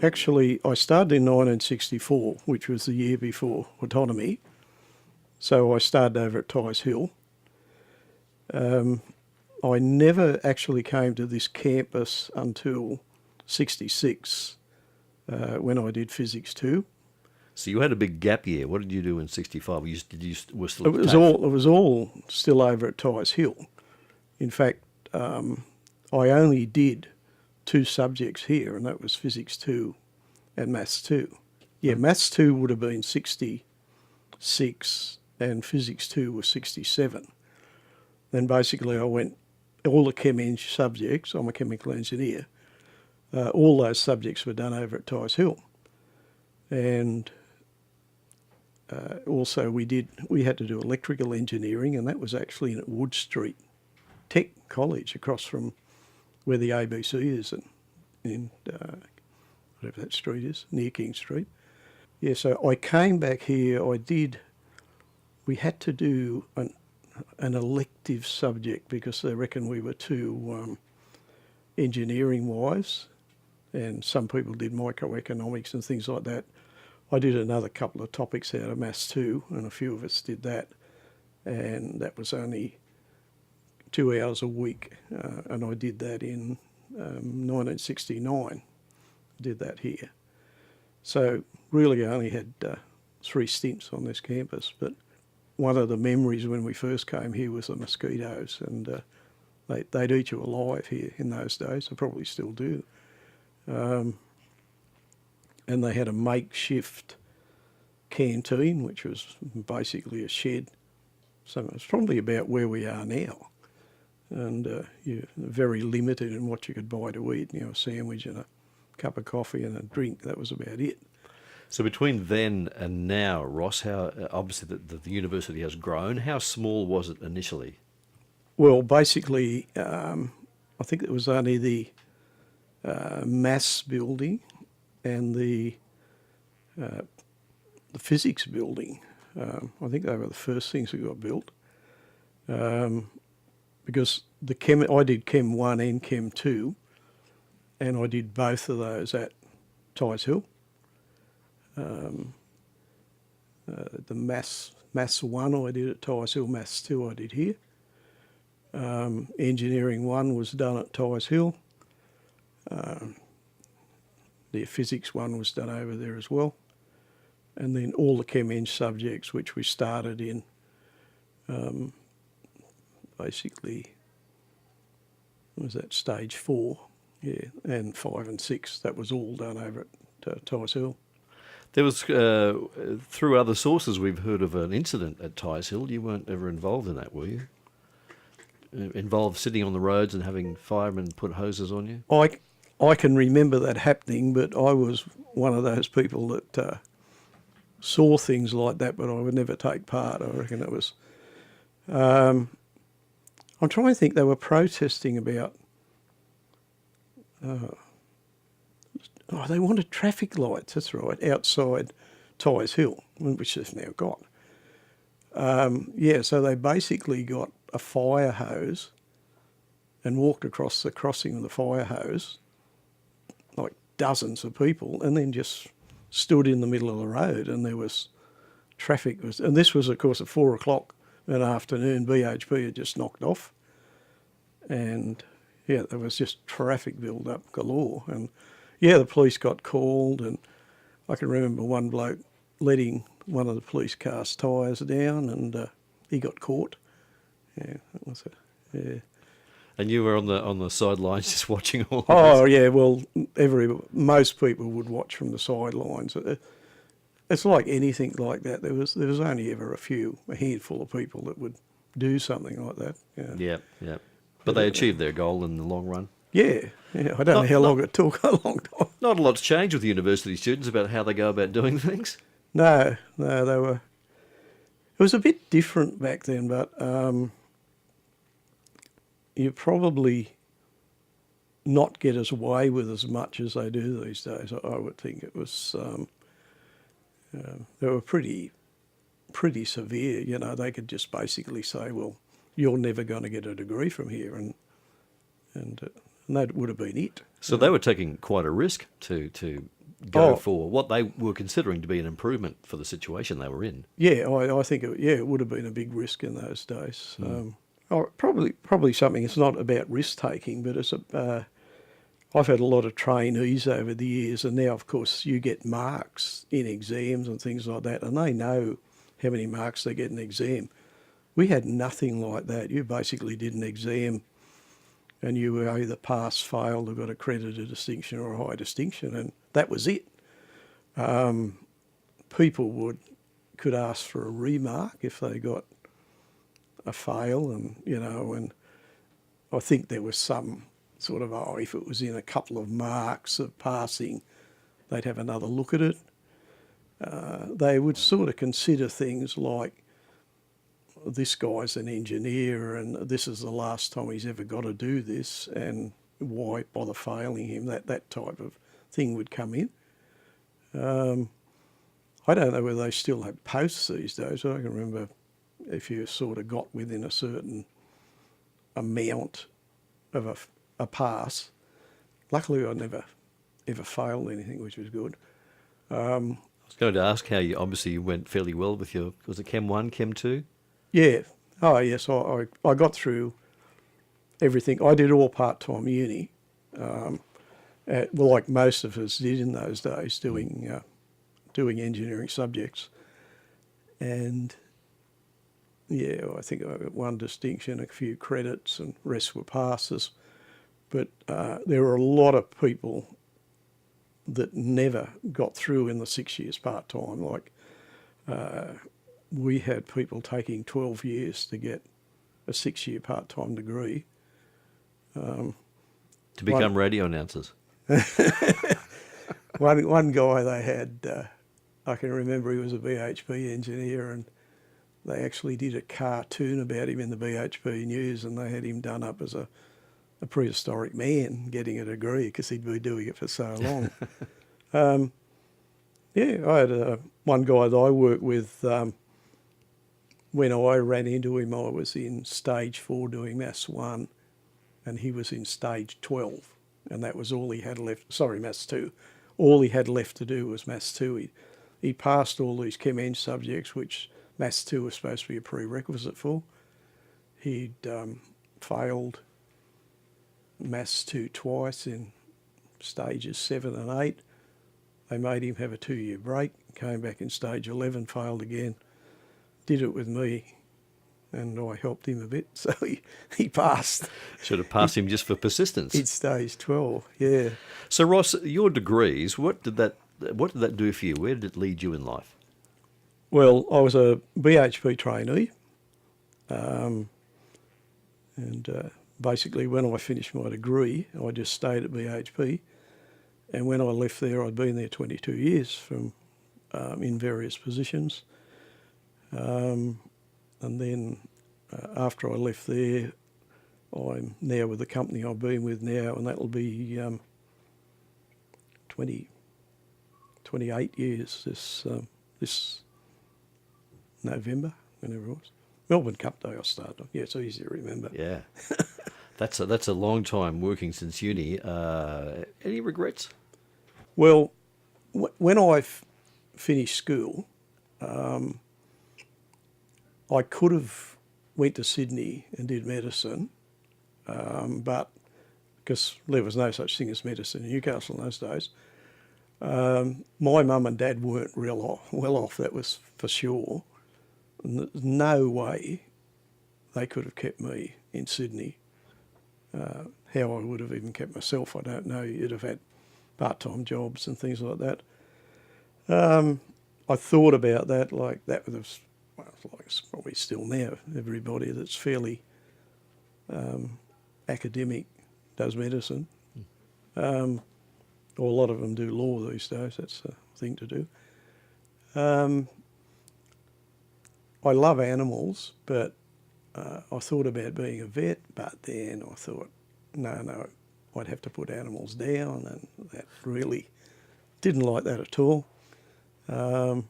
actually, I started in 1964, which was the year before autonomy. So I started over at Tighes Hill. I never actually came to this campus until 66, when I did Physics 2. So you had a big gap year. What did you do in '65? Were still It was all still over at Tighes Hill. In fact, I only did 2 subjects here, and that was Physics 2 and Maths 2. Yeah, Maths 2 would have been 66 and Physics 2 was 67. Then basically I went, all the Chem Eng subjects, I'm a chemical engineer, all those subjects were done over at Tighes Hill. And also we had to do electrical engineering, and that was actually in at Wood Street Tech College, across from where the ABC is, in whatever that street is, near King Street. Yeah, so I came back here, we had to do an elective subject because they reckon we were too engineering-wise, and some people did microeconomics and things like that. I did another couple of topics out of Maths 2, and a few of us did that, and that was only 2 hours a week, and I did that in 1969. Did that here. So really I only had 3 stints on this campus, but one of the memories when we first came here was the mosquitoes, and they'd eat you alive here in those days. They probably still do. And they had a makeshift canteen, which was basically a shed. So it's probably about where we are now. And you're very limited in what you could buy to eat. A sandwich and a cup of coffee and a drink. That was about it. So between then and now, Ross, how obviously the university has grown. How small was it initially? Well, basically, I think it was only the maths building and the physics building. I think they were the first things that got built. Because I did Chem 1 and Chem 2, and I did both of those at Tighes Hill. The maths 1 I did at Tighes Hill, Maths 2 I did here. Engineering 1 was done at Tighes Hill. The physics 1 was done over there as well. And then all the Chem Eng subjects, which we started in basically, was that stage 4, yeah, and 5 and 6, that was all done over at Tighes Hill. There was, through other sources, we've heard of an incident at Tighes Hill. You weren't ever involved in that, were you? Involved sitting on the roads and having firemen put hoses on you? I can remember that happening, but I was one of those people that saw things like that, but I would never take part. I reckon it was... I'm trying to think, they were protesting about... they wanted traffic lights, that's right, outside Tighes Hill, which they've now got. So they basically got a fire hose and walked across the crossing of the fire hose, like dozens of people, and then just stood in the middle of the road, and there was traffic. And this was, of course, at 4 o'clock in the afternoon. BHP had just knocked off, and yeah, there was just traffic build-up galore. And yeah, the police got called, and I can remember one bloke letting one of the police cars' tyres down, and he got caught. Yeah, that was it. Yeah. And you were on the sidelines just watching all of Oh, this? yeah, well, most people would watch from the sidelines. It's like anything like that. There was only ever a handful of people that would do something like that. Yeah. But they achieved their goal in the long run. Yeah. I don't know how long it took, a long time. Not a lot's changed with university students about how they go about doing things. No, they were... It was a bit different back then, but you probably not get as away with as much as they do these days. I would think it was... they were pretty severe. They could just basically say, well, you're never going to get a degree from here, and that would have been it. So they were taking quite a risk to go Oh. for what they were considering to be an improvement for the situation they were in. Yeah, I think it would have been a big risk in those days. Probably something. It's not about risk taking, but I've had a lot of trainees over the years, and now, of course, you get marks in exams and things like that, and they know how many marks they get in an exam. We had nothing like that. You basically did an exam, and you were either pass, failed, or got a credit, a distinction, or a high distinction, and that was it. People could ask for a remark if they got a fail, and I think there was some sort of, if it was in a couple of marks of passing, they'd have another look at it. They would sort of consider things like, this guy's an engineer and this is the last time he's ever got to do this, and why bother failing him? That type of thing would come in. I don't know whether they still have posts these days. I can remember if you sort of got within a certain amount of a pass. Luckily, I never ever failed anything, which was good. I was going to ask how you went fairly well with was it Chem 1, Chem 2? Yeah. Oh, yes. I got through everything. I did all part-time uni, like most of us did in those days, doing engineering subjects. And, yeah, I think I got one distinction, a few credits, and rest were passes. But there were a lot of people that never got through in the 6 years part-time. Like, we had people taking 12 years to get a 6-year part-time degree. To become radio announcers. One guy they had, I can remember he was a BHP engineer, and they actually did a cartoon about him in the BHP News, and they had him done up as a prehistoric man getting a degree because he'd been doing it for so long. I had one guy that I worked with. When I ran into him, I was in stage 4 doing Maths 1, and he was in stage 12, and that was all he had left. Sorry, Maths 2. All he had left to do was Maths 2. He passed all these Chem Eng subjects, which Maths 2 was supposed to be a prerequisite for. He'd failed Maths 2 twice in stages 7 and 8. They made him have a 2-year break, came back in stage 11, failed again. Did it with me, and I helped him a bit, so he passed. Should have passed him just for persistence. In stage 12, yeah. So Ross, your degrees, what did that do for you? Where did it lead you in life? Well, I was a BHP trainee, and basically when I finished my degree, I just stayed at BHP, and when I left there, I'd been there 22 years from in various positions. And then after I left there, I'm now with the company I've been with now, and that'll be 28 years this November, whenever it was. Melbourne Cup Day I started on. Yeah, it's easy to remember. Yeah. That's a long time working since uni. Any regrets? Well, when I finished school, I could have went to Sydney and did medicine, but because there was no such thing as medicine in Newcastle in those days, my mum and dad weren't well off, that was for sure. And there's no way they could have kept me in Sydney. How I would have even kept myself, I don't know. You'd have had part-time jobs and things like that. I thought about that, like that was, well, like it's probably still now. Everybody that's fairly academic does medicine. Or a lot of them do law these days. That's the thing to do. I love animals, but I thought about being a vet, but then I thought, no, I'd have to put animals down, and that really didn't like that at all. But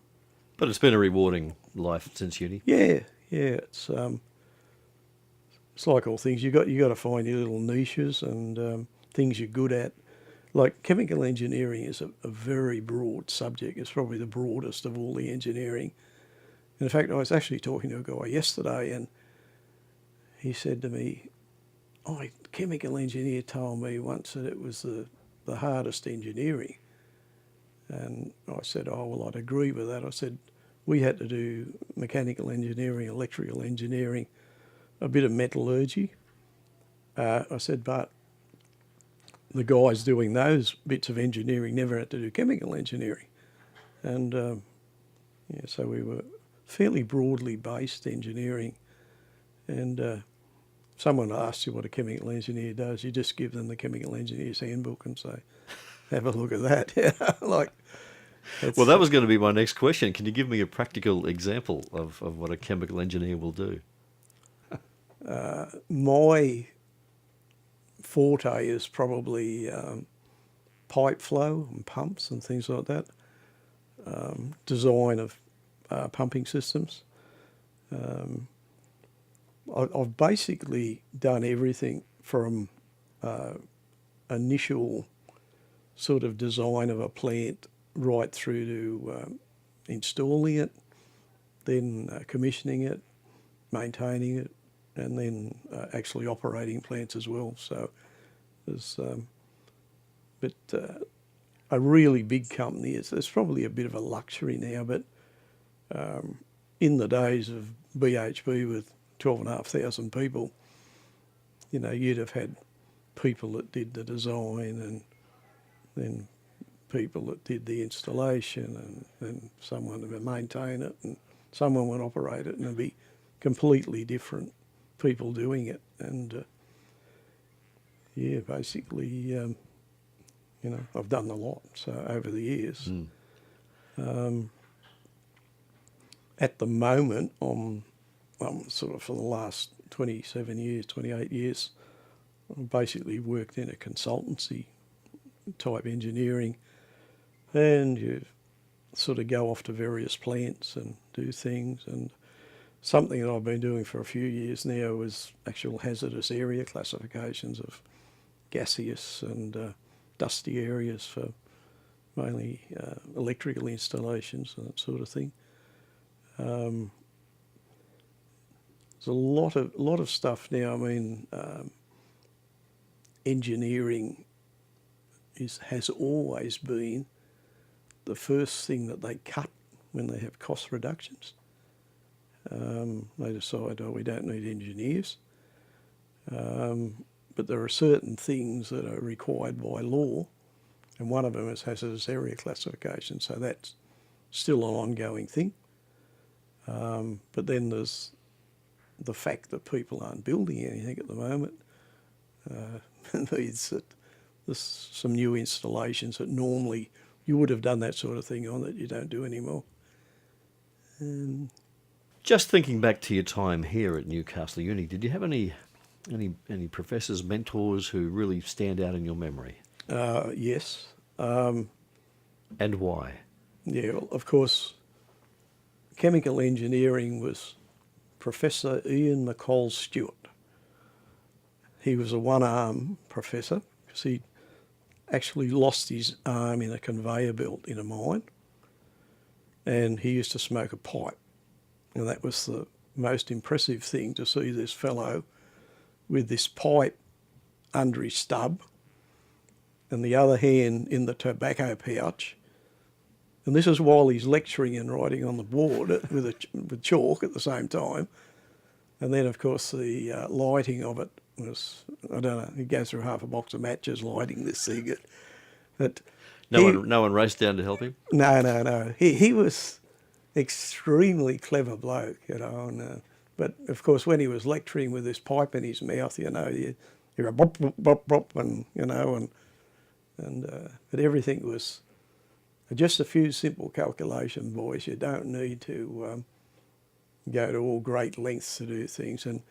it's been a rewarding life since uni. Yeah, it's like all things. You got to find your little niches and things you're good at. like chemical engineering is a very broad subject. It's probably the broadest of all the engineering. In fact, I was actually talking to a guy yesterday, and he said to me, "Oh, a chemical engineer told me once that it was the hardest engineering." And I said, "Oh, well, I'd agree with that." I said, "We had to do mechanical engineering, electrical engineering, a bit of metallurgy." I said, "But the guys doing those bits of engineering never had to do chemical engineering." And so we were fairly broadly based engineering. And someone asks you what a chemical engineer does, you just give them the chemical engineer's handbook and say, "Have a look at that." Like, Well, that was going to be my next question. Can you give me a practical example of what a chemical engineer will do? my forte is probably pipe flow and pumps and things like that, design of pumping systems. I've basically done everything from initial sort of design of a plant right through to installing it, then commissioning it, maintaining it, and then actually operating plants as well. So there's, but a really big company it's probably a bit of a luxury now, but in the days of BHP with 12,500 people, you know, you'd have had people that did the design and then people that did the installation and then someone would maintain it and someone would operate it, and it'd be completely different people doing it. And basically, you know, I've done a lot so over the years. At the moment, I'm sort of for the last 27 years, 28 years, I've basically worked in a consultancy type engineering, and you sort of go off to various plants and do things. And something that I've been doing for a few years now is actual hazardous area classifications of gaseous and dusty areas for mainly electrical installations and that sort of thing. There's a lot of stuff now. I mean, engineering has always been the first thing that they cut when they have cost reductions. They decide, oh, we don't need engineers. But there are certain things that are required by law, and one of them is hazardous area classification, so that's still an ongoing thing. But then there's the fact that people aren't building anything at the moment. Means that there's some new installations that normally you would have done that sort of thing on that you don't do anymore. Just thinking back to your time here at Newcastle Uni, did you have any professors, mentors who really stand out in your memory? Yes. And why? Yeah, well, of course, chemical engineering was Professor Ian McColl Stewart. He was a one-arm professor because he actually lost his arm in a conveyor belt in a mine, and he used to smoke a pipe. And that was the most impressive thing, to see this fellow with this pipe under his stub and the other hand in the tobacco pouch. And this is while he's lecturing and writing on the board with chalk at the same time. And then, of course, the lighting of it was, I don't know, he'd go through half a box of matches lighting this thing. No one raced down to help him? No. He was extremely clever bloke, you know. And, but, of course, when he was lecturing with this pipe in his mouth, you know, you hear a bop, bop, bop, bop, and, you know, but everything was just a few simple calculation, boys. You don't need to go to all great lengths to do things. And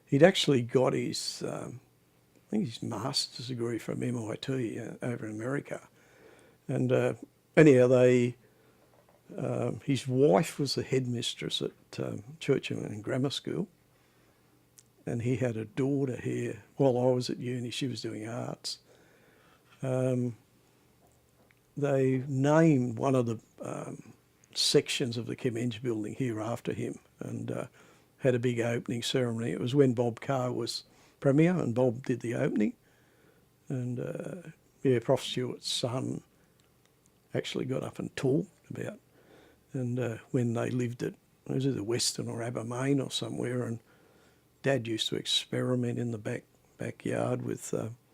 he'd actually got his, I think his master's degree from MIT over in America. And anyhow, his wife was the headmistress at Churchill Grammar School, and he had a daughter here while I was at uni. She was doing arts. they named one of the sections of the Commenge building here after him, and had a big opening ceremony. It was when Bob Carr was Premier, and Bob did the opening. And Prof Stewart's son actually got up and talked about, and when they lived at, it was either Western or Abermain or somewhere, and Dad used to experiment in the backyard with,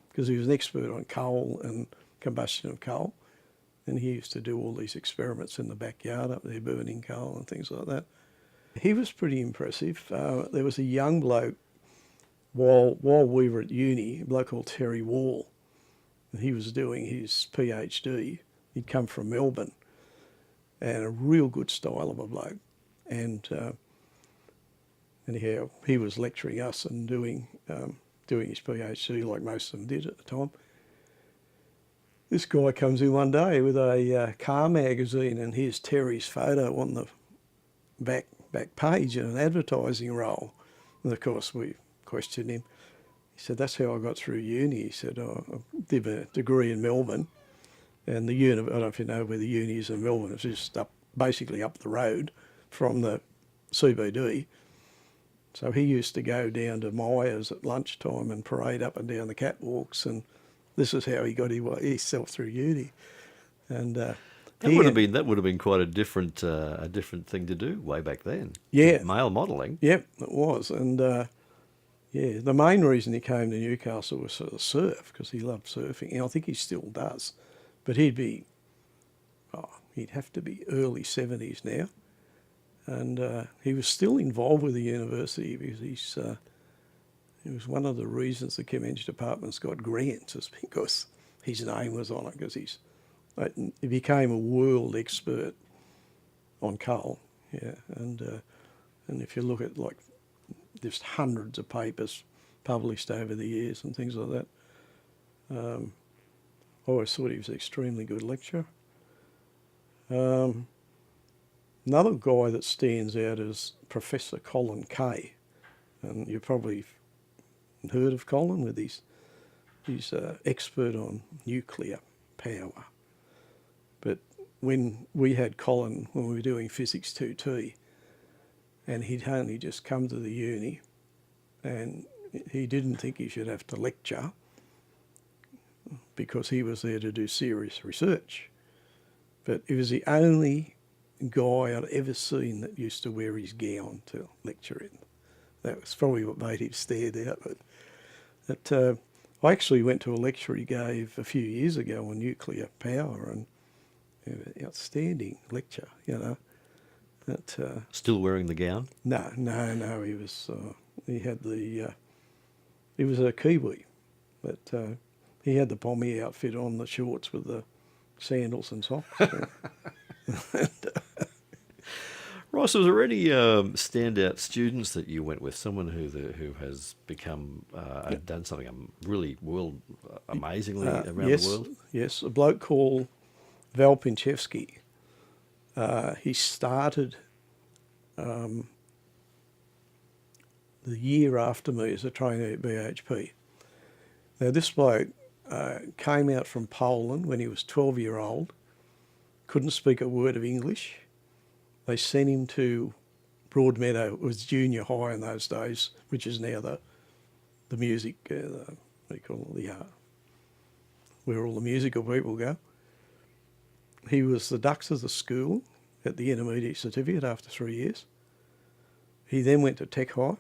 because he was an expert on coal and combustion of coal, and he used to do all these experiments in the backyard up there, burning coal and things like that. He was pretty impressive. There was a young bloke while we were at uni, a bloke called Terry Wall, and he was doing his PhD. He'd come from Melbourne, and a real good style of a bloke. And anyhow, he was lecturing us and doing his PhD like most of them did at the time. This guy comes in one day with a Carr magazine, and here's Terry's photo on the back page in an advertising role. And of course we questioned him. He said, "That's how I got through uni." He said, "I did a degree in Melbourne, and I don't know if you know where the uni is in Melbourne, it's just basically up the road from the CBD. So he used to go down to Myers at lunchtime and parade up and down the catwalks, and this is how he got himself through uni." And that would have been quite a different thing to do way back then. Yeah, male modelling. Yep, it was. And the main reason he came to Newcastle was for the surf, because he loved surfing. And I think he still does, but he'd have to be early 70s now. And he was still involved with the university because it was one of the reasons the Commenge department's got grants, is because his name was on it, because he became a world expert on coal. Yeah, and if you look at just hundreds of papers published over the years and things like that, I always thought he was an extremely good lecturer. Another guy that stands out is Professor Colin K, and you've probably heard of Colin. He's an expert on nuclear power. But when we had Colin, when we were doing Physics 2T, and he'd only just come to the uni, and he didn't think he should have to lecture because he was there to do serious research. But he was the only guy I'd ever seen that used to wear his gown to lecture in. That was probably what made him stand out. But I actually went to a lecture he gave a few years ago on nuclear power, and outstanding lecture, Still wearing the gown? No. He was. He was a Kiwi, but he had the pommy outfit on, the shorts with the sandals and socks. Ross, was there any standout students that you went with? Someone who has become done something really amazingly around the world? Yes, a bloke called Val Pinchevsky. He started the year after me as a trainee at BHP. Now, this bloke came out from Poland when he was 12-year-old, couldn't speak a word of English. They sent him to Broadmeadow. It was junior high in those days, which is now the music, what do you call it, where all the musical people go. He was the dux of the school at the intermediate certificate after 3 years. He then went to Tech High,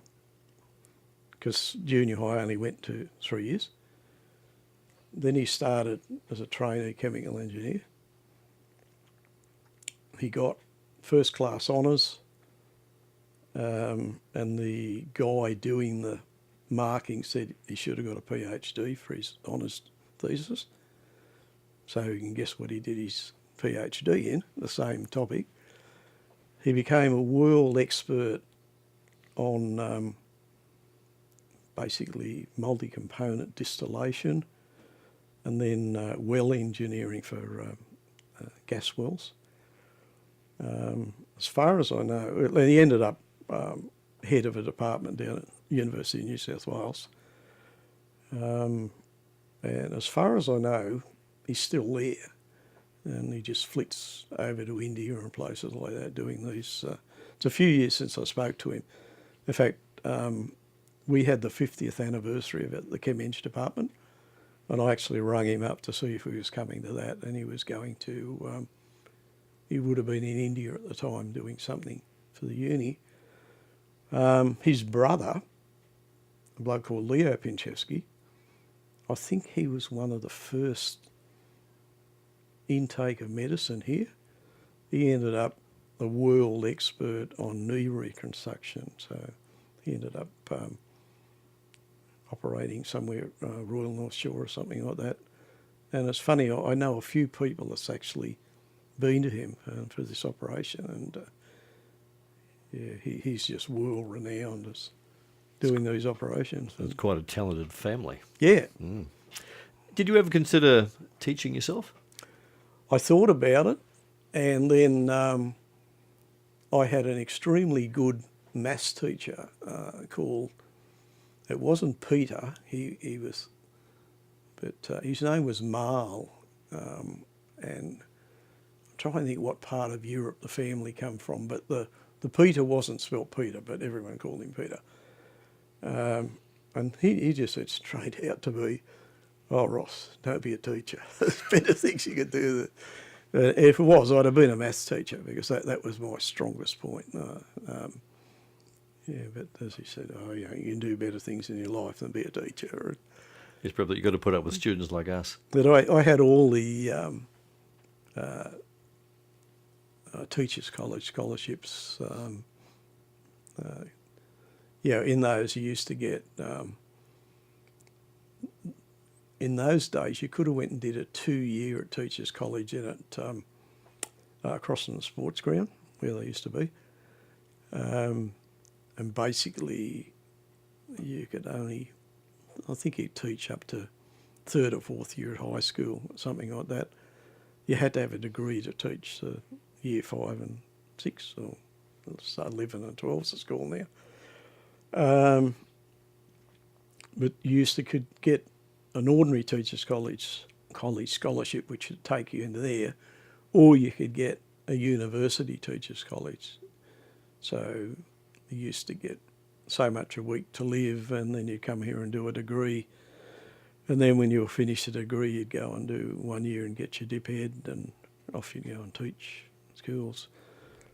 because junior high only went to 3 years. Then he started as a trainee chemical engineer. He got first class honours, and the guy doing the marking said he should have got a PhD for his honours thesis. So you can guess what he did his PhD in, the same topic. He became a world expert on basically multi-component distillation, and then well engineering for gas wells. As far as I know, he ended up head of a department down at University of New South Wales. And as far as I know, he's still there. and he just flits over to India and places like that doing these. It's a few years since I spoke to him. In fact, we had the 50th anniversary of it, the Chem Eng department, and I actually rang him up to see if he was coming to that, and he was going to. He would have been in India at the time doing something for the uni. His brother, a bloke called Leo Pinchevsky, I think he was one of the first intake of medicine here. He ended up a world expert on knee reconstruction, so he ended up operating somewhere, Royal North Shore or something like that. And it's funny, I know a few people that's actually been to him for this operation, and he's just world renowned as doing these operations. It's quite a talented family. Yeah. Mm. Did you ever consider teaching yourself? I thought about it, and then I had an extremely good maths teacher called, it wasn't Peter, he was, but his name was Marl, and I'm trying to think what part of Europe the family come from, but the Peter wasn't spelt Peter, but everyone called him Peter. And he just said straight out to me, "Oh, Ross, don't be a teacher. There's better things you could do." If it was, I'd have been a maths teacher, because that was my strongest point. Yeah, but as he said, you can do better things in your life than be a teacher. It's probably you've got to put up with students like us. But I had all the Teachers College scholarships. In those you used to get, in those days you could have went and did a 2-year at Teachers College in at across from the sports ground where they used to be. And basically you could only, I think you'd teach up to 3rd or 4th year at high school, something like that. You had to have a degree to teach year 5 and 6, or 11 and 12's at school now. But you used to could get an ordinary Teachers College scholarship, which would take you into there, or you could get a university Teachers College. So you used to get so much a week to live, and then you'd come here and do a degree. And then when you were finished a degree, you'd go and do 1 year and get your dip head, and off you'd go and teach schools.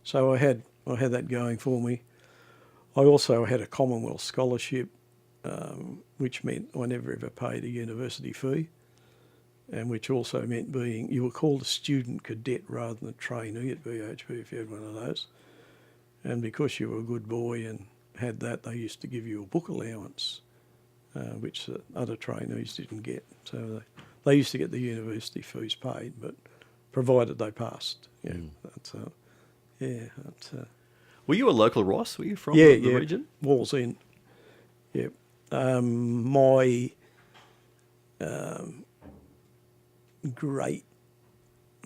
So I had that going for me. I also had a Commonwealth Scholarship, which meant I never ever paid a university fee, and which also meant you were called a student cadet rather than a trainee at BHP if you had one of those. And because you were a good boy and had that, they used to give you a book allowance, which the other trainees didn't get. So they used to get the university fees paid, but provided they passed. Yeah, Were you a local, Ross? Were you from the region? Walls End. Yeah. My great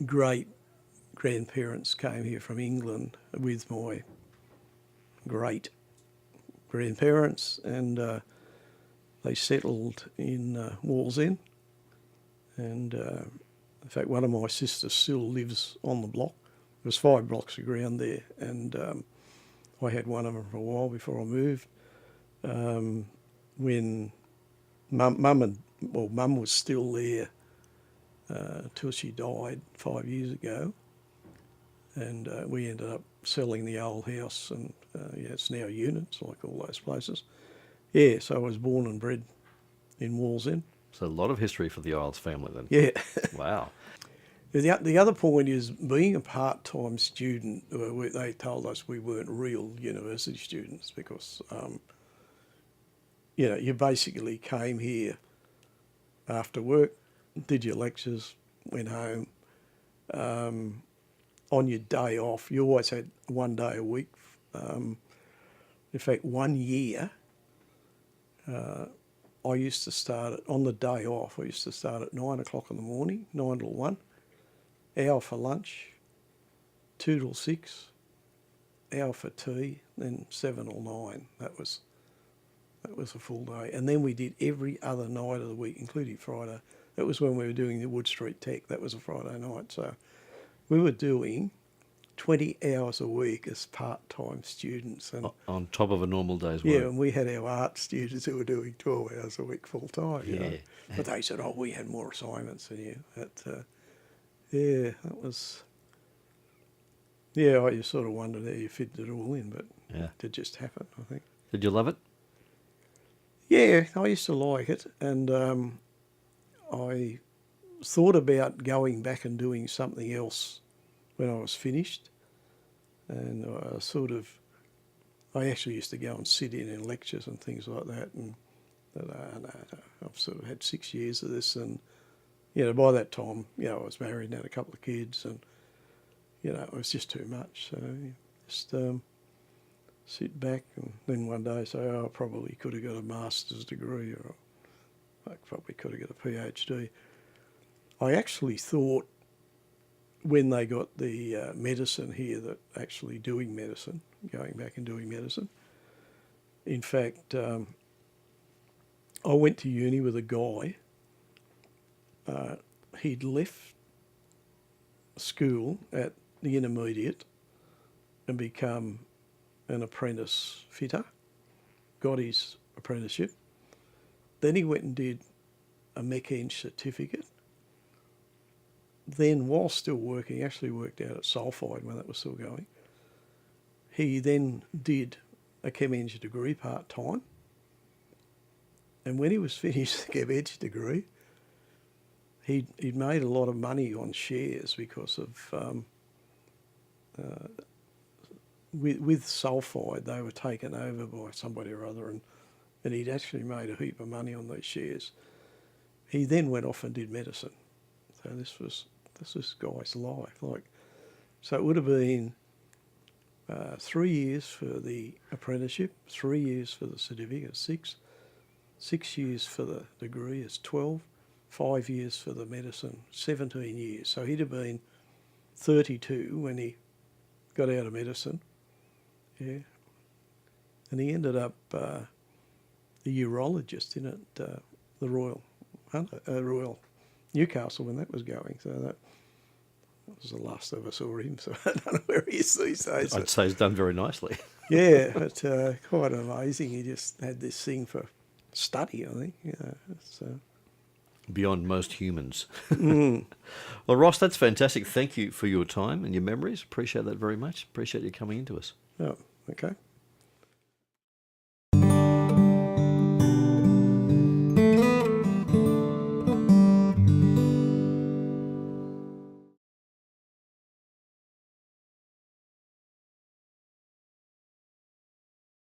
grandparents came here from England with my great grandparents, and they settled in Walls End. And in fact, one of my sisters still lives on the block. There was 5 blocks of ground there, and I had one of them for a while before I moved. When Mum was still there till she died 5 years ago, and we ended up selling the old house, and it's now units like all those places. Yeah, so I was born and bred in Walls End. So a lot of history for the Iles family then. Yeah. Wow. The other point is, being a part-time student, they told us we weren't real university students because, you basically came here after work, did your lectures, went home. On your day off, you always had 1 day a week. In fact, 1 year, I used to start on the day off. I used to start at 9 o'clock in the morning, 9 till 1. Hour for lunch, 2 till 6, hour for tea, then 7 till 9. That was a full day. And then we did every other night of the week, including Friday, That was when we were doing the Wood Street Tech. That was a Friday night. So we were doing 20 hours a week as part-time students. And On top of a normal day's work. yeah, and we had our art students who were doing 12 hours a week full-time, you know. Yeah. But they said, oh, we had more assignments than you. But, yeah, that was... Yeah, I just sort of wondered how you fitted it all in, but Yeah. it just happened, I think. Did you love it? Yeah, I used to like it, and I thought about going back and doing something else when I was finished, and I actually used to go and sit in lectures and things like that, and no, I've sort of had 6 years of this, and, you know, by that time, you know, I was married and had a couple of kids, and, you know, it was just too much, so just sit back and then one day say, oh, I probably could have got a master's degree, or I probably could have got a PhD. I actually thought when they got the medicine here, that actually doing medicine, going back and doing medicine. In fact, I went to uni with a guy. He'd left school at the intermediate and become an apprentice fitter, got his apprenticeship. Then he went and did a mech-eng certificate. Then, while still working, actually worked out at Sulphide when that was still going. He then did a chem-eng degree part-time. And when he was finished the chem-eng degree, he'd made a lot of money on shares because of... With Sulphide, they were taken over by somebody or other, and he'd actually made a heap of money on these shares. He then went off and did medicine. So this was this guy's life. So it would have been 3 years for the apprenticeship, 3 years for the certificate, 6 years for the degree is 12, 5 years for the medicine, 17 years. So he'd have been 32 when he got out of medicine. Yeah. And he ended up a urologist in at the Royal Newcastle when that was going. So that was the last I ever saw him. So I don't know where he is these days. I'd say he's done very nicely. Yeah, but quite amazing. He just had this thing for study, I think. Yeah, Beyond most humans. Well, Ross, that's fantastic. Thank you for your time and your memories. Appreciate that very much. Appreciate you coming into us. Oh, okay.